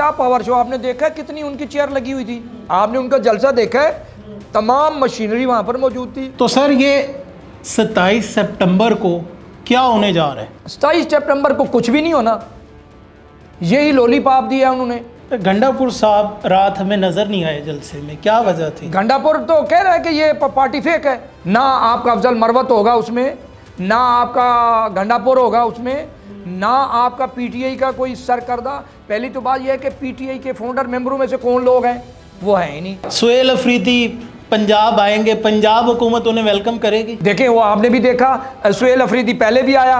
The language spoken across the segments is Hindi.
क्या पावर शो आपने देखा है, कितनी उनकी चेयर लगी हुई थी, आपने उनका जलसा देखा है, तमाम मशीनरी वहां पर मौजूद थी। तो सर ये 27 सितंबर को क्या होने जा रहा है? 27 सितंबर को कुछ भी नहीं होना, यही लॉलीपॉप दिया उन्होंने। गंडापुर साहब रात हमें नजर नहीं आए जलसे में, क्या वजह थी? गंडापुर तो कह रहा है कि ये पार्टी फेक है, ना आपका अफजल मरवत होगा उसमें, ना आपका गंडापुर होगा उसमें, ना आपका पीटीआई का कोई सरकर्दा। पहली तो बात यह है कि पीटीआई के फाउंडर मेंबरों में से कौन लोग हैं, वो है ही नहीं। सुहेल अफरीदी पंजाब आएंगे, पंजाब हुकूमत उन्हें वेलकम करेगी? देखें, वो आपने भी देखा, सुहेल अफरीदी पहले भी आया।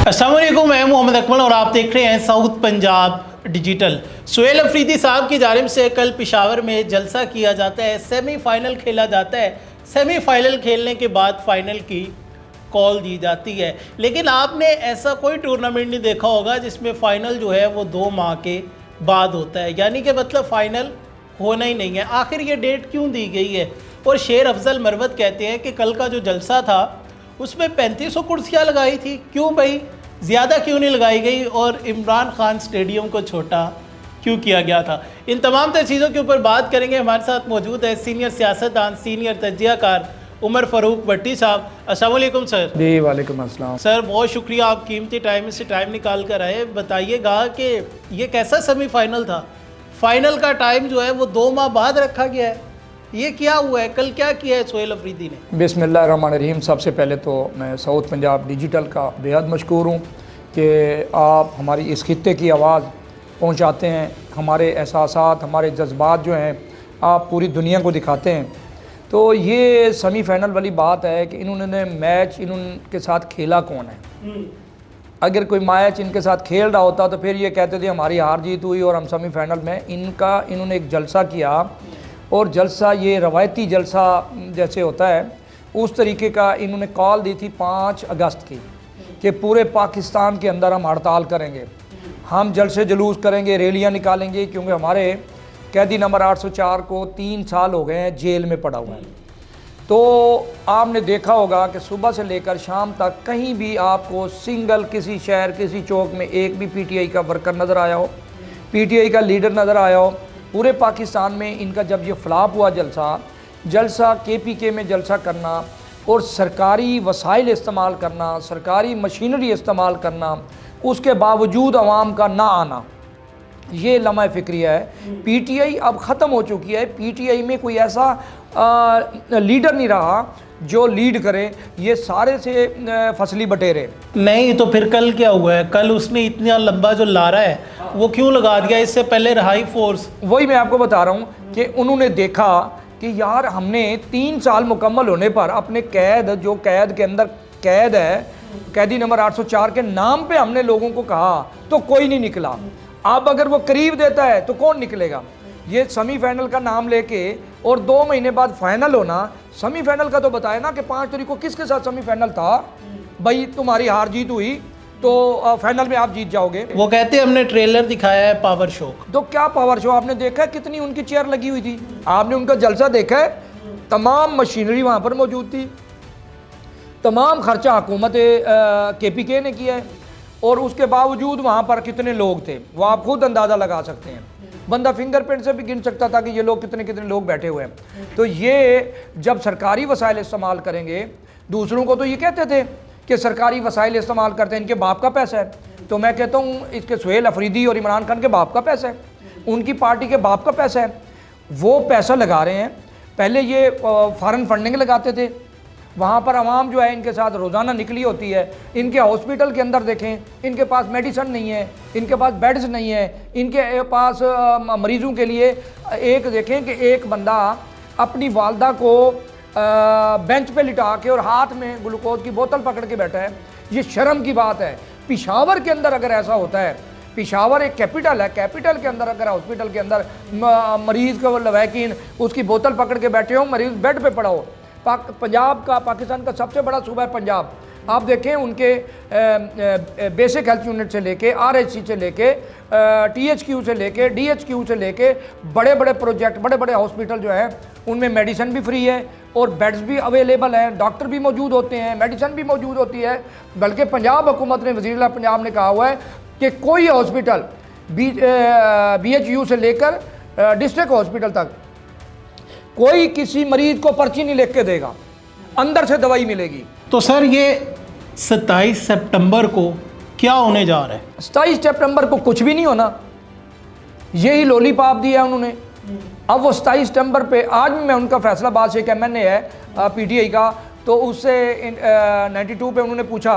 अस्सलाम वालेकुम, मैं मोहम्मद अकमल और आप देख रहे हैं साउथ पंजाब डिजिटल। सुहेल अफरीदी साहब की जानिब से कल पेशावर में जलसा किया जाता है, सेमीफाइनल खेला जाता है, सेमीफाइनल खेलने के बाद फाइनल की कॉल दी जाती है। लेकिन आपने ऐसा कोई टूर्नामेंट नहीं देखा होगा जिसमें फ़ाइनल जो है वो 2 माह के बाद होता है, यानी कि मतलब फ़ाइनल होना ही नहीं है। आखिर ये डेट क्यों दी गई है? और शेर अफजल मरवत कहते हैं कि कल का जो जलसा था उसमें 3500 कुर्सियाँ लगाई थी, क्यों भाई ज़्यादा क्यों नहीं लगाई गई, और इमरान खान स्टेडियम को छोटा क्यों किया गया था? इन तमाम तर चीज़ों के ऊपर बात करेंगे। हमारे साथ मौजूद है सीनियर सियासतदान, सीनियर तजियाकार उमर फ़ारूक भट्टी साहब। अस्सलाम वालेकुम सर। जी वालेकुम अस्सलाम। सर बहुत शुक्रिया, आप कीमती टाइम से टाइम निकाल कर आए। बताइएगा कि ये कैसा सेमीफाइनल था? फाइनल का टाइम जो है वो 2 माह बाद रखा गया है, ये क्या हुआ है? कल क्या किया है सुहेल अफरीदी ने? बिस्मिल्लाहिर्रहमानिर्रहीम। सबसे पहले तो मैं साउथ पंजाब डिजिटल का बेहद मशकूर हूँ कि आप हमारी इस खित्ते की आवाज़ पहुँचाते हैं, हमारे एहसासात, हमारे जज्बात जो हैं आप पूरी दुनिया को दिखाते हैं। तो ये सेमीफाइनल वाली बात है कि इन्होंने मैच इनके साथ खेला कौन है? अगर कोई मैच इनके साथ खेल रहा होता तो फिर ये कहते थे हमारी हार जीत हुई और हम सेमीफाइनल में। इन्होंने एक जलसा किया, और जलसा ये रवायती जलसा जैसे होता है उस तरीके का इन्होंने कॉल दी थी 5 अगस्त की कि पूरे पाकिस्तान के अंदर हम हड़ताल करेंगे, हम जलसे जुलूस करेंगे, रैलियाँ निकालेंगे, क्योंकि हमारे कैदी नंबर 804 को 3 साल हो गए हैं जेल में पड़ा हुआ है। तो आपने देखा होगा कि सुबह से लेकर शाम तक कहीं भी आपको सिंगल किसी शहर किसी चौक में एक भी पीटीआई का वर्कर नज़र आया हो, पीटीआई का लीडर नज़र आया हो? पूरे पाकिस्तान में इनका जब ये फ्लॉप हुआ जलसा केपीके में जलसा करना और सरकारी वसाइल इस्तेमाल करना, सरकारी मशीनरी इस्तेमाल करना, उसके बावजूद अवाम का ना आना, ये लम्हा फ़िक्रिया है। पीटीआई अब ख़त्म हो चुकी है। पीटीआई में कोई ऐसा लीडर नहीं रहा जो लीड करे, ये सारे से फसली बटेरे। नहीं तो फिर कल क्या हुआ है? कल उसने इतना लंबा जो लारा है वो क्यों लगा दिया? इससे पहले रहाई फोर्स। वही मैं आपको बता रहा हूँ कि उन्होंने देखा कि यार हमने 3 साल मुकम्मल होने पर अपने कैद के अंदर कैद है, कैदी नंबर 804 के नाम पे हमने लोगों को कहा तो कोई नहीं निकला। अब अगर वो करीब देता है तो कौन निकलेगा? ये सेमीफाइनल का नाम लेके और 2 महीने बाद फाइनल होना। सेमीफाइनल का तो बताया ना कि 5 तारीख को किसके साथ सेमीफाइनल था? भाई तुम्हारी हार जीत हुई तो फाइनल में आप जीत जाओगे। वो कहते हैं हमने ट्रेलर दिखाया है पावर शो। तो क्या पावर शो आपने देखा है, कितनी उनकी चेयर लगी हुई थी? आपने उनका जलसा देखा है, तमाम मशीनरी वहाँ पर मौजूद थी, तमाम खर्चा हुकूमत केपीके ने किया है, और उसके बावजूद वहाँ पर कितने लोग थे वो आप खुद अंदाज़ा लगा सकते हैं। बंदा फिंगरप्रिंट से भी गिन सकता था कि ये लोग कितने कितने लोग बैठे हुए हैं। तो ये जब सरकारी वसाइल इस्तेमाल करेंगे, दूसरों को तो ये कहते थे कि सरकारी वसाइल इस्तेमाल करते हैं, इनके बाप का पैसा है। तो मैं कहता हूँ इसके सुहेल अफरीदी और इमरान खान के बाप का पैसा है, उनकी पार्टी के बाप का पैसा है, वो पैसा लगा रहे हैं। पहले ये फॉरेन फंडिंग लगाते थे, वहाँ पर आवाम जो है इनके साथ रोज़ाना निकली होती है। इनके हॉस्पिटल के अंदर देखें, इनके पास मेडिसन नहीं है, इनके पास बेड्स नहीं है, इनके पास मरीज़ों के लिए एक देखें कि एक बंदा अपनी वालदा को बेंच पे लिटा के और हाथ में ग्लूकोज की बोतल पकड़ के बैठा है। ये शर्म की बात है। पेशावर के अंदर अगर ऐसा होता है, पेशावर एक कैपिटल है, कैपिटल के अंदर अगर हॉस्पिटल के अंदर मरीज़ का लवैकिन उसकी बोतल पकड़ के बैठे हो, मरीज़ बेड पे पड़ा हो। पंजाब का, पाकिस्तान का सबसे बड़ा सूबा है पंजाब। आप देखें उनके बेसिक हेल्थ यूनिट से लेके आरएचसी से लेके टीएचक्यू से लेके डीएचक्यू से लेके बड़े बड़े प्रोजेक्ट, बड़े बड़े हॉस्पिटल जो है उनमें मेडिसिन भी फ्री है और बेड्स भी अवेलेबल हैं, डॉक्टर भी मौजूद होते हैं, मेडिसिन भी मौजूद होती है। बल्कि पंजाब हुकूमत ने, वज़ीर-ए-आला पंजाब ने कहा हुआ है कि कोई हॉस्पिटल BHU से लेकर डिस्ट्रिक्ट हॉस्पिटल तक कोई किसी मरीज को पर्ची नहीं लिख के देगा, अंदर से दवाई मिलेगी। तो सर ये 27 सितंबर को क्या होने जा रहा है? 27 सितंबर को कुछ भी नहीं होना, यही लॉलीपॉप दिया उन्होंने। अब वो 27 सितंबर पे, आज मैं उनका फैसलाबाद से एक MNA है PTI का, तो उससे 92 पे उन्होंने पूछा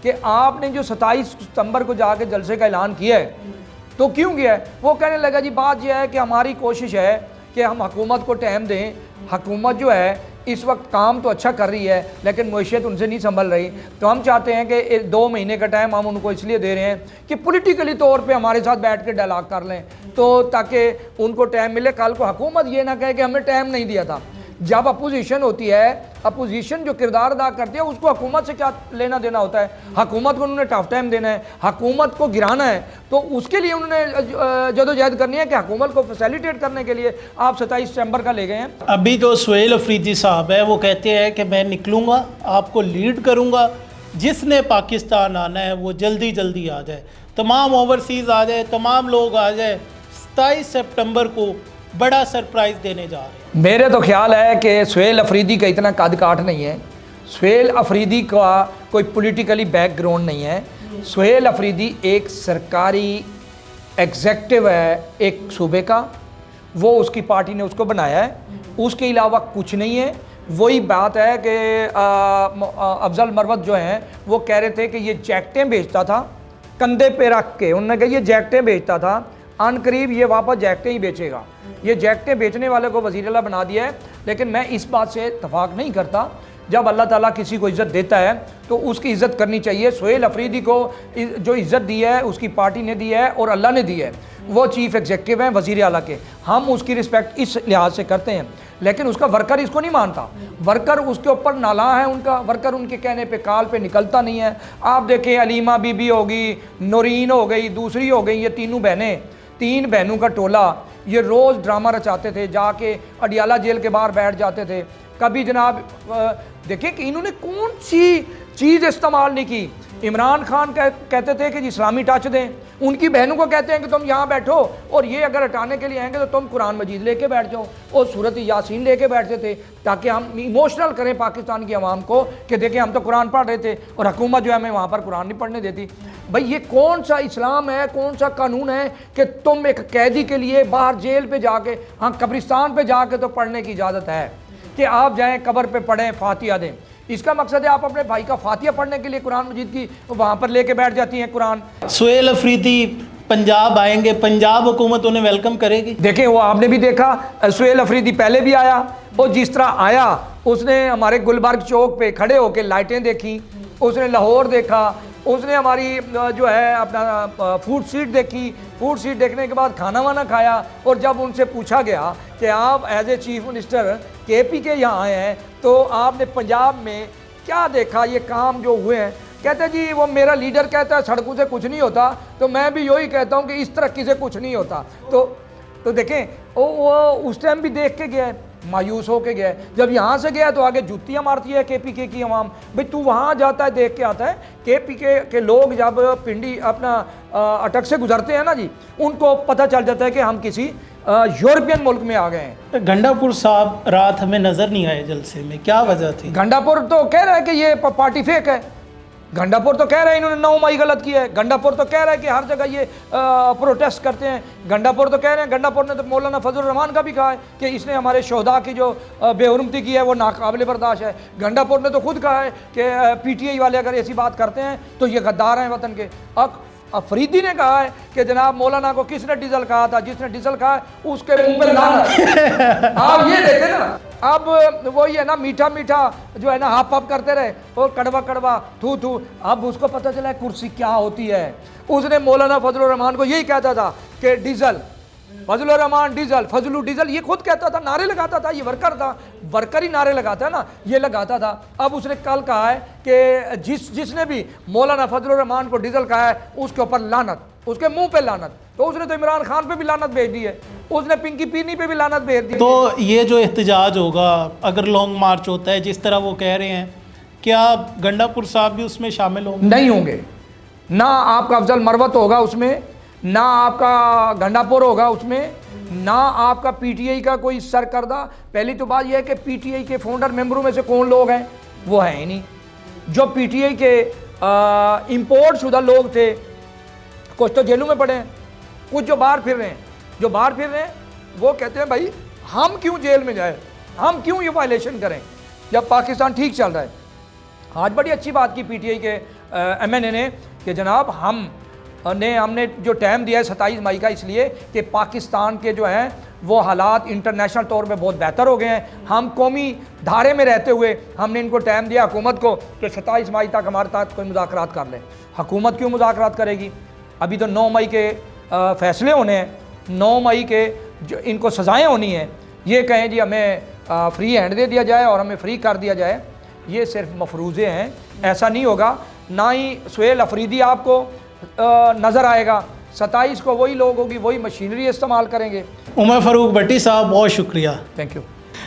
कि आपने जो 27 सितंबर को जाके जलसे का ऐलान किया है तो क्यों किया है? वो कहने लगा जी बात यह है कि हमारी कोशिश है कि हम हुकूमत को टाइम दें, हुकूमत जो है इस वक्त काम तो अच्छा कर रही है लेकिन मैशियत उनसे नहीं संभल रही, तो हम चाहते हैं कि 2 महीने का टाइम हम उनको इसलिए दे रहे हैं कि पॉलिटिकली तौर पे हमारे साथ बैठ के डायलॉग कर लें, तो ताकि उनको टाइम मिले। कल को हुकूमत ये ना कहे कि हमने टाइम नहीं दिया था। जब अपोजिशन होती है, अपोजिशन जो किरदार अदा करती है उसको हुकूमत से क्या लेना देना होता है? हुकूमत को उन्होंने टफ टाइम देना है, हुकूमत को गिराना है, तो उसके लिए उन्होंने जदोजहद करनी है कि हुकूमत को फैसिलिटेट करने के लिए आप 27 सितंबर का ले गए हैं। अभी जो सुहेल अफरीदी साहब है वो कहते हैं कि मैं निकलूँगा, आपको लीड करूँगा, जिसने पाकिस्तान आना है वो जल्दी जल्दी आ जाए, तमाम ओवरसीज़ आ जाए, तमाम लोग आ जाए। 27 सितंबर को बड़ा सरप्राइज़ देने जा रहे हैं। मेरे तो ख्याल है कि सुहेल अफरीदी का इतना कद काठ नहीं है, सुहेल अफरीदी का कोई पॉलिटिकली बैकग्राउंड नहीं है। सुहेल अफरीदी एक सरकारी एग्जेक्टिव है एक सूबे का, वो उसकी पार्टी ने उसको बनाया है, उसके अलावा कुछ नहीं है। वही बात है कि अफजल मरवत जो हैं वो कह रहे थे कि ये जैकेटें बेचता था कंधे पे रख के, उन्होंने कहा ये जैकेटें बेचता था, अनकरीब ये वापस जैकेटें ही बेचेगा। ये जैकेटें बेचने वाले को वज़ीर आला बना दिया है, लेकिन मैं इस बात से इत्तफाक नहीं करता। जब अल्लाह ताला किसी को इज़्ज़त देता है तो उसकी इज़्ज़त करनी चाहिए। सुहेल अफरीदी को जो इज़्ज़त दी है उसकी पार्टी ने दी है और अल्लाह ने दी है, वो चीफ़ एग्जीक्यूटिव हैं वज़ीर आला के, हम उसकी रिस्पेक्ट इस लिहाज से करते हैं। लेकिन उसका वर्कर इसको नहीं मानता, वर्कर उसके ऊपर नाला है, उनका वर्कर उनके कहने पे काल पे निकलता नहीं है। आप देखें अलीमा बीबी होगी, नौरीन हो गई, दूसरी हो गई, ये तीनों बहनें, 3 बहनों का टोला, ये रोज़ ड्रामा रचाते थे, जाके अडियाला जेल के बाहर बैठ जाते थे। कभी जनाब देखिए कि इन्होंने कौन सी चीज़ इस्तेमाल नहीं की। इमरान खान कहते थे कि जी इस्लामी टच दें, उनकी बहनों को कहते हैं कि तुम यहाँ बैठो और ये अगर हटाने के लिए आएंगे तो तुम कुरान मजीद लेके बैठ जाओ, और सूरत यासीन लेके बैठते थे ताकि हम इमोशनल करें पाकिस्तान की आवाम को कि देखिए हम तो कुरान पढ़ रहे थे और हुकूमत जो है हमें वहाँ पर कुरान नहीं पढ़ने देती। भाई ये कौन सा इस्लाम है, कौन सा कानून है कि तुम एक कैदी के लिए बाहर जेल पे जाके, हाँ कब्रिस्तान पे जाके तो पढ़ने की इजाज़त है कि आप जाएँ कब्र पे पढ़ें, फातिहा दें। इसका मकसद है आप अपने भाई का फातिहा पढ़ने के लिए कुरान मजीद की वहाँ पर लेके बैठ जाती हैं कुरान। सुहेल अफरीदी पंजाब आएंगे, पंजाब हुकूमत उन्हें वेलकम करेगी। देखें वो आपने भी देखा, सुहेल अफरीदी पहले भी आया और जिस तरह आया उसने हमारे गुलबर्ग चौक पे खड़े होकर लाइटें देखी, उसने लाहौर देखा, उसने हमारी जो है अपना फूड स्ट्रीट देखी, फूड स्ट्रीट देखने के बाद खाना वाना खाया। और जब उनसे पूछा गया कि आप as a chief minister KP के यहाँ आए हैं तो आपने पंजाब में क्या देखा, ये काम जो हुए हैं, कहते जी वो मेरा लीडर कहता है सड़कों से कुछ नहीं होता, तो मैं भी यही कहता हूँ कि इस तरक्की से कुछ नहीं होता। तो देखें वो उस टाइम भी देख के गया, मायूस होके गया। जब यहाँ से गया तो आगे जूतियाँ मारती है KPK की आवाम। भाई तू वहाँ जाता है देख के आता है, KPK के लोग जब पिंडी अपना अटक से गुजरते हैं ना जी, उनको पता चल जाता है कि हम किसी यूरोपियन मुल्क में आ गए हैं। गंडापुर साहब रात हमें नज़र नहीं आए जलसे में, क्या वजह थी? गंडापुर तो कह रहा है कि ये पार्टी फेक है, गंडापुर तो कह रहा है इन्होंने 9 मई गलत किया है, गंडापुर तो कह रहा है कि हर जगह ये प्रोटेस्ट करते हैं, गंडापुर तो कह रहे हैं, गंडापुर ने तो मौलाना फजल रहमान का भी कहा है कि इसने हमारे शोहदा की जो बेहुरमती की है वो नाकाबिल बर्दाश्त है। गंडापुर ने तो खुद कहा है कि PTI वाले अगर ऐसी बात करते हैं तो ये गद्दार हैं वतन के। अफरीदी ने कहा है कि जनाब मौलाना को किसने डीजल कहा था, जिसने डीजल कहा उसके मुंह पे लानत। आप ये देखे ना, अब वही है ना, मीठा मीठा जो है ना हाफ हाफ करते रहे और कड़वा कड़वा थू थू, अब उसको पता चला है कुर्सी क्या होती है। उसने मौलाना फजलुर रहमान को यही कहता था कि diesel, Fazlur Rahman diesel, Fazlu diesel, ये खुद कहता था, नारे लगाता था, ये वर्कर था, वर्कर ही नारे लगाता है ना, ये लगाता था। अब उसने कल कहा है कि जिसने भी मौलाना फजलुर रहमान को डीजल कहा है उसके ऊपर लानत, उसके मुंह पे लानत। तो उसने तो इमरान खान पे भी लानत भेज दी है, उसने पिंकी पीनी पे भी लानत भेज दी। तो ये जो एहतजाज होगा, अगर लॉन्ग मार्च होता है जिस तरह वो कह रहे हैं, क्या गंडापुर साहब भी उसमें शामिल होंगे? नहीं होंगे ना, आपका अफजल मरवत होगा उसमें, ना आपका गंडापुर होगा उसमें, ना आपका पीटीआई का कोई सरकर्दा। पहली तो बात यह है कि पीटीआई के फाउंडर मेंबरों में से कौन लोग हैं, वो हैं ही नहीं। जो पीटीआई के इंपोर्ट शुदा लोग थे, कुछ तो जेलों में पड़े हैं, कुछ जो बाहर फिर रहे हैं। जो बाहर फिर रहे हैं वो कहते हैं भाई हम क्यों जेल में जाए, हम क्यों ये वायलेशन करें जब पाकिस्तान ठीक चल रहा है। आज बड़ी अच्छी बात की पीटीआई के एमएनए ने कि जनाब हमने जो टाइम दिया है 27 मई का, इसलिए कि पाकिस्तान के जो हैं वो हालात इंटरनेशनल तौर पे बहुत बेहतर हो गए हैं। हम कौमी धारे में रहते हुए हमने इनको टाइम दिया हुकूमत को कि 27 मई तक हमारे साथ कोई मुज़ाकरात कर ले। हुकूमत क्यों मुज़ाकरात करेगी? अभी तो 9 मई के फ़ैसले होने हैं, 9 मई के जो इनको सज़ाएँ होनी हैं। ये कहें जी हमें फ्री हैंड दे दिया जाए और हमें फ्री कर दिया जाए, ये सिर्फ मफरूज़े हैं, ऐसा नहीं होगा। ना ही सुहेल अफरीदी आपको नज़र आएगा। 27 को वही लोग होगी, वही मशीनरी इस्तेमाल करेंगे। उमर फ़ारूक भट्टी साहब, बहुत शुक्रिया। Thank you.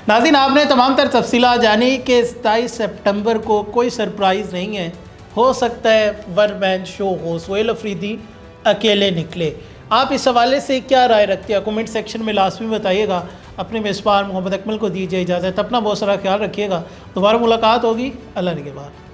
नाज़रीन, आपने तमाम तर तफसीलात जानी कि 27 सितंबर को कोई सरप्राइज़ नहीं है। हो सकता है वन मैन शो हो, सुहेल अफरीदी अकेले निकले। आप इस हवाले से क्या राय रखते हैं? कमेंट सेक्शन में लाजमी बताइएगा। अपने मेज़बान मोहम्मद अकमल को दीजिए इजाज़त। अपना बहुत सारा ख्याल रखिएगा। दोबारा मुलाकात होगी। अल्लाह के बाद।